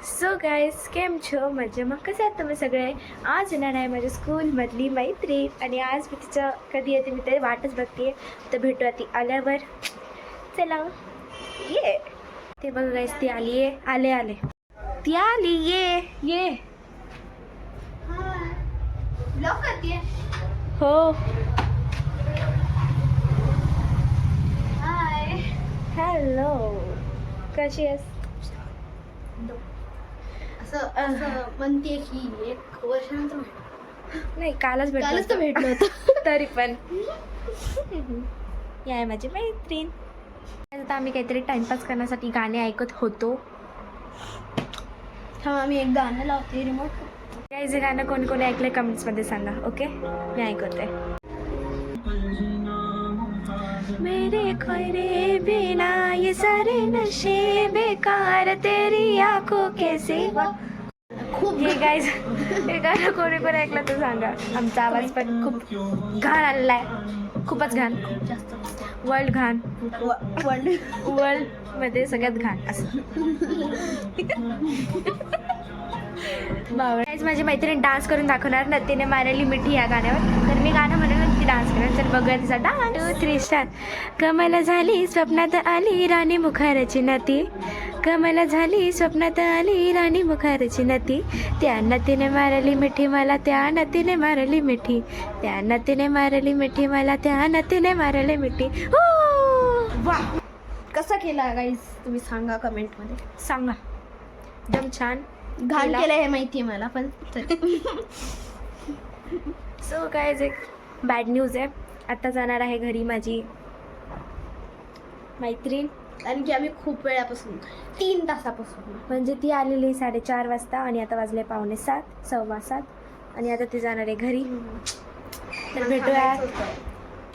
So guys केम छो म्हणजे मग कसं आहेत तुम्ही सगळे. आज येणार आहे माझ्या स्कूलमधली मैत्रीण आणि आज मी तिचं कधी येते मी ते वाटच बघते. तर भेटूया ती आल्यावर. चला ये. ते बघ गाईज ती आली आहे. आले आले ती आली. ये ये ब्लॉक करते. हो. हाय. हॅलो कशी आहेस. असं म्हणते की एक वर्षानंतर नाही कालच कालच तर भेटलो भेटलो होतो. तरी पण ही आहे माझी मैत्रीण. आता आम्ही काहीतरी टाइमपास करण्यासाठी गाणे ऐकत होतो. हा मी एक गाणं लावते रिमोट. काय जे गाणं कोणी कोणी ऐकलं कमेंट्समध्ये सांगा. ओके मी ऐकते. मेरे खोरे बिना ये सारे नशे बेकार तेरी आंखों के सिवा. खूप हे गाईज हे गाणं कोणी कोणी ऐकलं तर सांगा. आमचा आवाज पण खूप घाण आलेला आहे. खूपच घाण. जास्त वर्ल्ड घाण. वर्ल्ड मध्ये सगळ्यात घाण असं. गाईज माझी मैत्रीण डान्स करून दाखवणार. नतीने मारली मिठी या गाण्यावर. तर मी गाणं म्हणून ती डान्स करेन. तर बघूया तिचा डान्स. 2 3 स्टार्ट. कमला झाली स्वप्नात आली राणी मुखारची नती. कमला झाली स्वप्नात आली राणी मुखारची नती. त्या नतीने मारली मिठी मला त्या नतीने मारली मिठी. त्या नतीने मारली मिठी मला त्या नतीने मारली मिठी. वा कसा केला गाईज तुम्ही सांगा कमेंट मध्ये. सांगा. एकदम छान घाण केला. केलं हे माहिती आहे मला पण सो गाईज एक बॅड न्यूज आहे. आता जाणार आहे घरी माझी मैत्रीण. कारण की आम्ही खूप वेळापासून 3 तासापासून म्हणजे ती आलेली 4:30 वाजता आणि आता वाजले 6:45 7:15 आणि आता ती जाणार आहे घरी.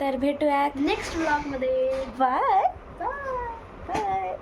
तर भेटूयात नेक्स्ट व्लॉग मध्ये. Bye bye. बाय.